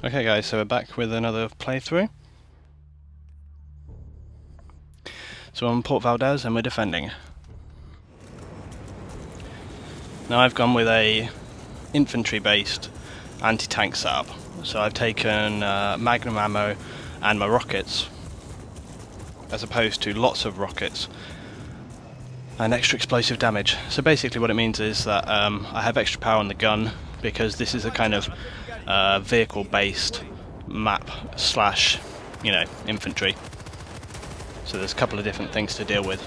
Okay guys, so we're back with another playthrough. So we're on Port Valdez and we're defending. Now I've gone with a infantry based anti-tank setup. So I've taken magnum ammo and my rockets, as opposed to lots of rockets and extra explosive damage. So basically what it means is that I have extra power on the gun, because this is a kind of vehicle based map slash, infantry. So there's a couple of different things to deal with.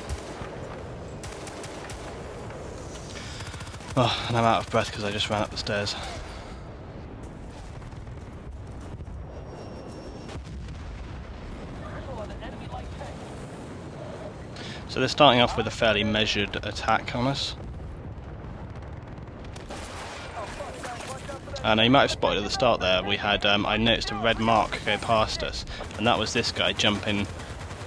Oh, and I'm out of breath because I just ran up the stairs. So they're starting off with a fairly measured attack on us. And you might have spotted at the start there, we had I noticed a red mark go past us, and that was this guy jumping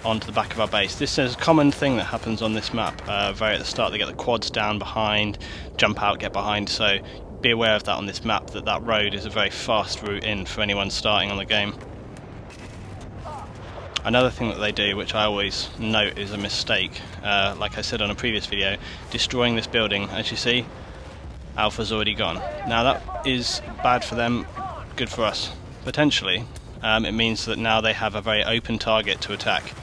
onto the back of our base. This is a common thing that happens on this map. Very at the start they get the quads down behind, jump out, get behind, so be aware of that on this map, that road is a very fast route in for anyone starting on the game. Another thing that they do, which I always note is a mistake, like I said on a previous video, destroying this building. As you see, Alpha's already gone. Now that is bad for them, good for us, potentially. It means that now they have a very open target to attack.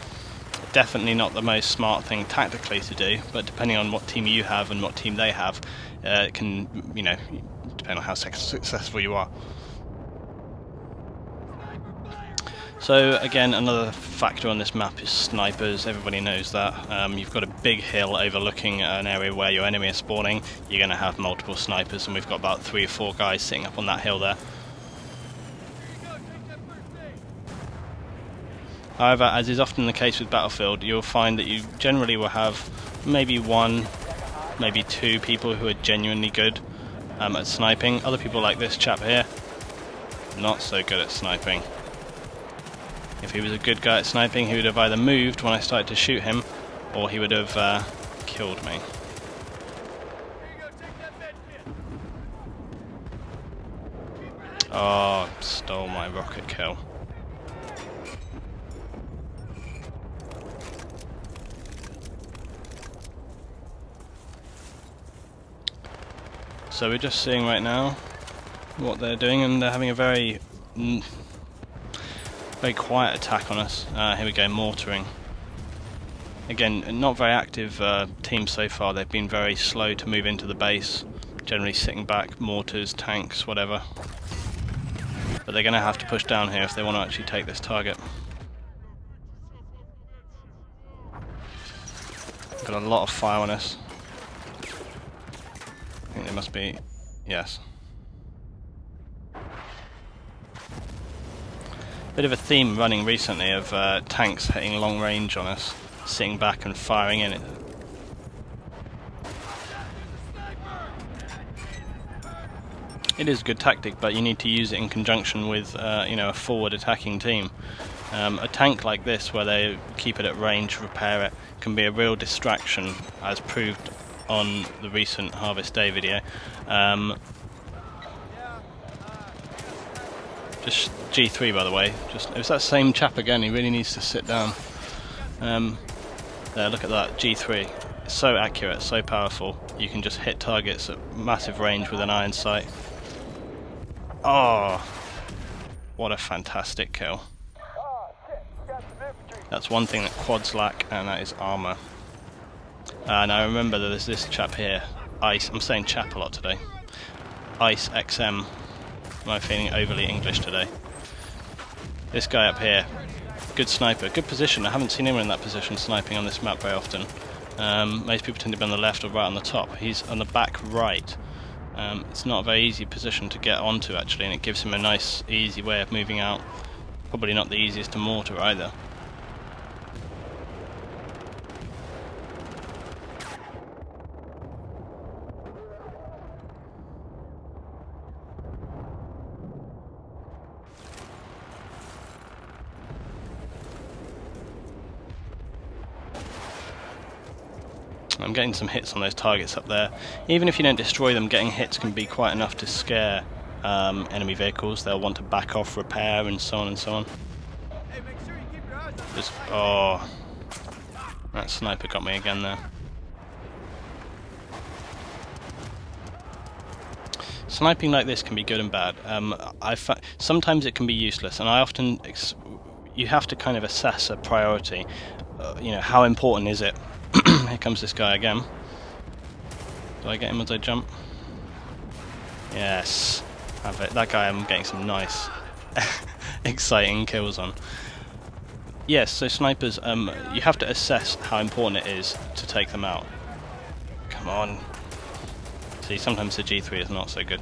Definitely not the most smart thing tactically to do, but depending on what team you have and what team they have, it can, depend on how successful you are. So again, another factor on this map is snipers. Everybody knows that. You've got a big hill overlooking an area where your enemy is spawning. You're going to have multiple snipers, and we've got about 3 or 4 guys sitting up on that hill there. However, as is often the case with Battlefield, you'll find that you generally will have maybe 1, maybe 2 people who are genuinely good at sniping. Other people, like this chap here, not so good at sniping. If he was a good guy at sniping, he would have either moved when I started to shoot him, or he would have killed me. Oh, stole my rocket kill. So we're just seeing right now what they're doing, and they're having a very quiet attack on us. Here we go, mortaring. Again, not very active team so far. They've been very slow to move into the base, generally sitting back, mortars, tanks, whatever. But they're going to have to push down here if they want to actually take this target. Got a lot of fire on us. I think they must be, yes. Bit of a theme running recently of tanks hitting long range on us, sitting back and firing in it. It is a good tactic, but you need to use it in conjunction with a forward attacking team. A tank like this, where they keep it at range, repair it, can be a real distraction, as proved on the recent Harvest Day video. Just G3, by the way. It's that same chap again. He really needs to sit down. There, look at that, G3. It's so accurate, so powerful. You can just hit targets at massive range with an iron sight. Oh, what a fantastic kill. That's one thing that quads lack, and that is armour. Now remember that there's this chap here, Ice. I'm saying chap a lot today. Ice XM. Am I feeling overly English today? This guy up here, good sniper, good position. I haven't seen anyone in that position sniping on this map very often. Most people tend to be on the left or right on the top. He's on the back right. It's not a very easy position to get onto actually, and it gives him a nice easy way of moving out. Probably not the easiest to mortar either. I'm getting some hits on those targets up there. Even if you don't destroy them, getting hits can be quite enough to scare enemy vehicles, they'll want to back off, repair, and so on and so on. Just, oh, that sniper got me again there. Sniping like this can be good and bad. Sometimes it can be useless, and I often you have to kind of assess a priority. You know, how important is it? Here comes this guy again. Do I get him as I jump? Yes, have it. That guy I'm getting some nice, exciting kills on. Yes, so snipers, you have to assess how important it is to take them out. Come on. See, sometimes the G3 is not so good.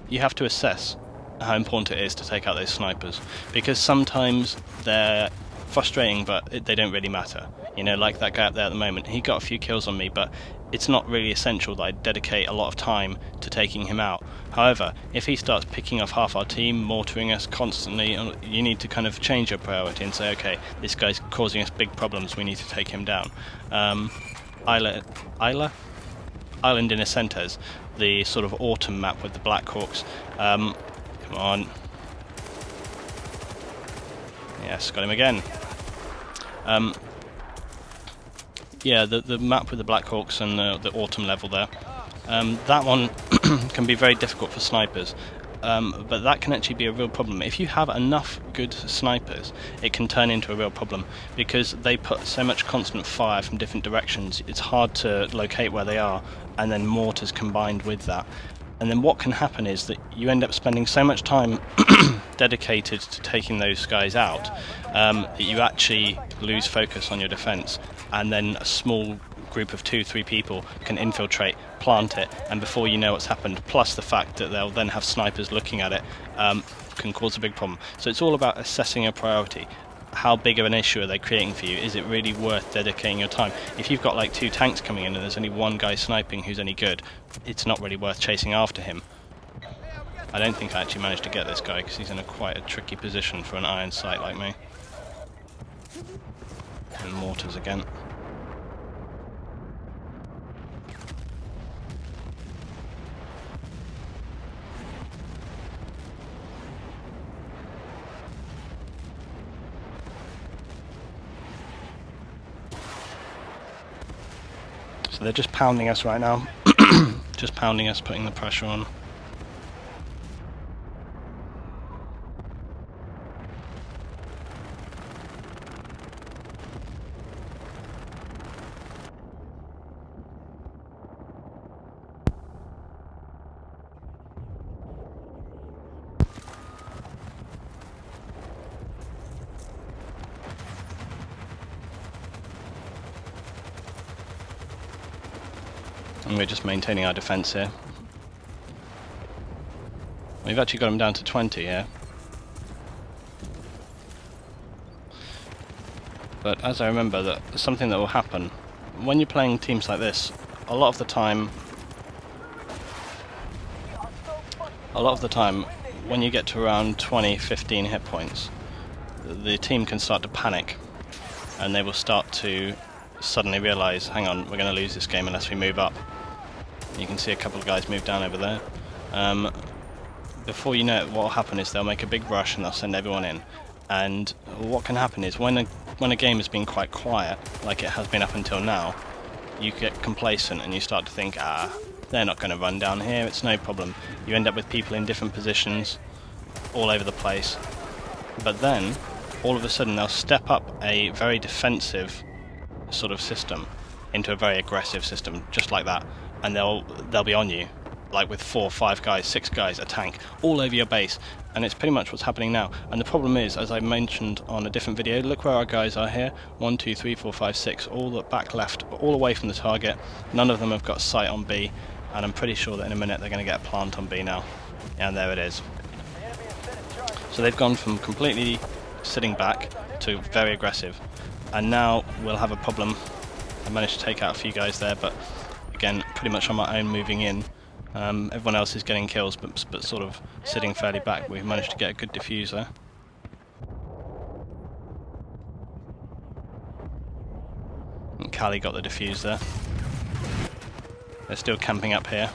You have to assess how important it is to take out those snipers, because sometimes they're frustrating, but they don't really matter. You know, like that guy up there at the moment, he got a few kills on me, but it's not really essential that I dedicate a lot of time to taking him out. However, if he starts picking off half our team, mortaring us constantly, you need to kind of change your priority and say, okay, this guy's causing us big problems, we need to take him down. Island in Ascentes, the sort of autumn map with the Black Hawks. Come on. Yes, got him again. Yeah, the map with the Black Hawks and the autumn level there. That one can be very difficult for snipers, but that can actually be a real problem. If you have enough good snipers, it can turn into a real problem, because they put so much constant fire from different directions, it's hard to locate where they are, and then mortars combined with that. And then what can happen is that you end up spending so much time dedicated to taking those guys out that you actually lose focus on your defence, and then a small group of 2-3 people can infiltrate, plant it, and before you know what's happened, plus the fact that they'll then have snipers looking at it, can cause a big problem. So it's all about assessing a priority. How big of an issue are they creating for you? Is it really worth dedicating your time? If you've got like 2 tanks coming in and there's only one guy sniping who's any good, it's not really worth chasing after him. I don't think I actually managed to get this guy because he's in quite a tricky position for an iron sight like me. And mortars again. So they're just pounding us right now. Just pounding us, putting the pressure on. And we're just maintaining our defence here. We've actually got them down to 20 here. But as I remember, that something that will happen when you're playing teams like this, a lot of the time when you get to around 20-15 hit points, the team can start to panic, and they will start to suddenly realise, hang on, we're going to lose this game unless we move up. You can see a couple of guys move down over there. Before you know it, what will happen is they'll make a big rush and they'll send everyone in. And what can happen is when a game has been quite quiet, like it has been up until now, you get complacent and you start to think, they're not going to run down here, it's no problem. You end up with people in different positions all over the place. But then, all of a sudden, they'll step up a very defensive sort of system into a very aggressive system, just like that. And they'll be on you, like with 4, 5 guys, 6 guys, a tank, all over your base, and it's pretty much what's happening now. And the problem is, as I mentioned on a different video, look where our guys are here, 1, 2, 3, 4, 5, 6, all the back left, all away from the target. None of them have got sight on B, and I'm pretty sure that in a minute they're going to get a plant on B now. And there it is. So they've gone from completely sitting back to very aggressive, and now we'll have a problem. I managed to take out a few guys there, but again, pretty much on my own moving in. Everyone else is getting kills, but sort of sitting fairly back. We've managed to get a good defuse there. And Cali got the defuse there. They're still camping up here.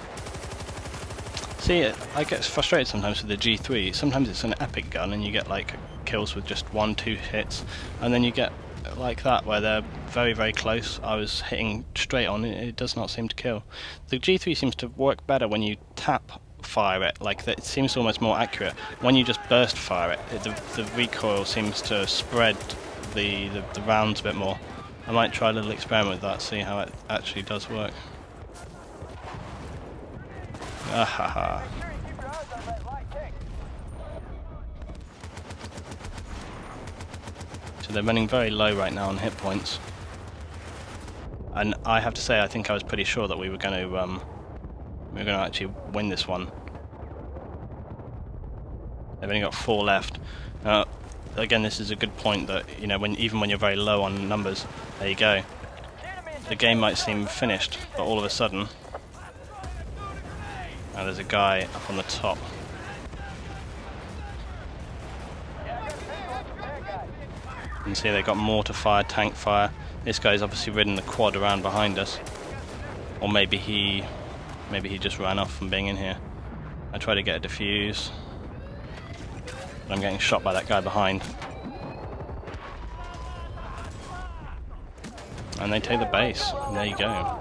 See, I get frustrated sometimes with the G3. Sometimes it's an epic gun and you get like kills with just 1-2 hits, and then you get like that where they're very, very close. I was hitting straight on, it does not seem to kill. The G3 seems to work better when you tap fire it, like that. It seems almost more accurate. When you just burst fire it, the recoil seems to spread the rounds a bit more. I might try a little experiment with that, see how it actually does work. Ahaha. So they're running very low right now on hit points. And I have to say, I think I was pretty sure that we were going to actually win this one. They've only got 4 left. Again, this is a good point that, you know, even when you're very low on numbers, there you go. The game might seem finished, but all of a sudden, there's a guy up on the top. You can see they've got mortar fire, tank fire. This guy's obviously ridden the quad around behind us, or maybe he just ran off from being in here. I try to get a defuse, but I'm getting shot by that guy behind. And they take the base. And there you go.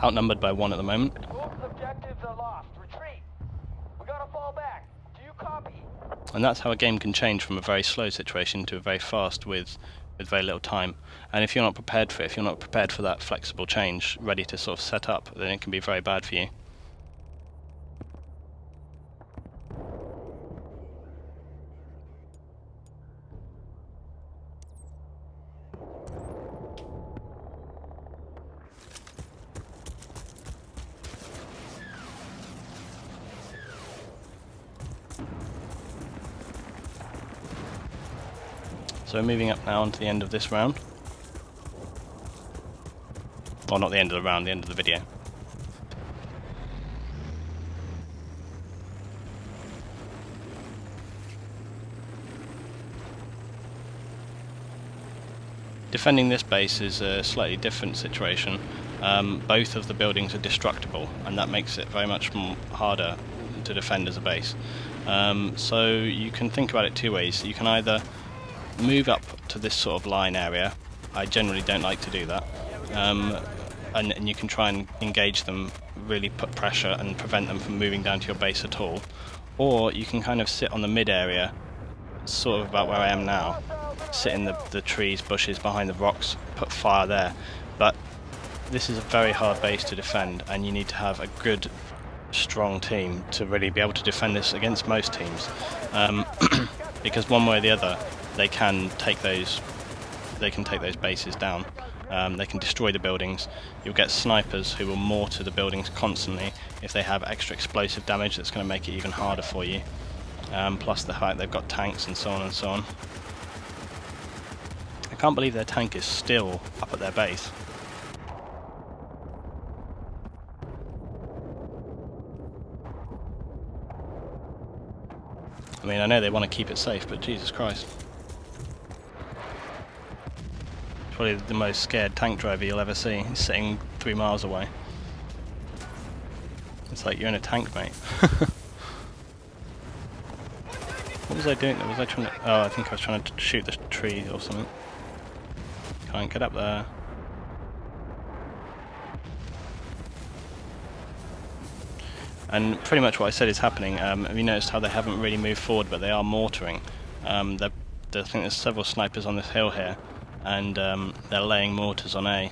Outnumbered by 1 at the moment. And that's how a game can change from a very slow situation to a very fast with very little time. And if you're not prepared for it, if you're not prepared for that flexible change, ready to sort of set up, then it can be very bad for you. So we're moving up now onto the end of this round. Well, not the end of the round, the end of the video. Defending this base is a slightly different situation. Both of the buildings are destructible, and that makes it very much harder to defend as a base. So you can think about it 2 ways. You can either move up to this sort of line area. I generally don't like to do that. And you can try and engage them, really put pressure and prevent them from moving down to your base at all. Or you can kind of sit on the mid area, sort of about where I am now, sit in the trees, bushes, behind the rocks, put fire there. But this is a very hard base to defend, and you need to have a good, strong team to really be able to defend this against most teams. Because one way or the other, they can take those bases down. They can destroy the buildings. You'll get snipers who will mortar the buildings constantly if they have extra explosive damage. That's going to make it even harder for you. Plus the fact they've got tanks and so on and so on. I can't believe their tank is still up at their base. I mean, I know they want to keep it safe, but Jesus Christ. Probably the most scared tank driver you'll ever see. He's sitting 3 miles away. It's like you're in a tank, mate. What was I doing? Was I trying to... Oh, I think I was trying to shoot the tree or something. Can't get up there. And pretty much what I said is happening. Have you noticed how they haven't really moved forward, but they are mortaring? I think there's several snipers on this hill here, and they're laying mortars on A.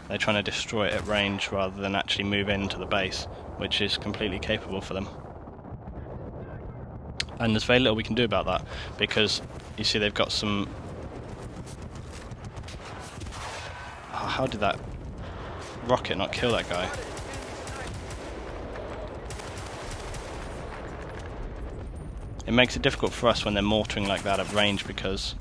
They're trying to destroy it at range rather than actually move into the base, which is completely capable for them. And there's very little we can do about that, because you see they've got some... Oh, how did that rocket not kill that guy? It makes it difficult for us when they're mortaring like that at range, because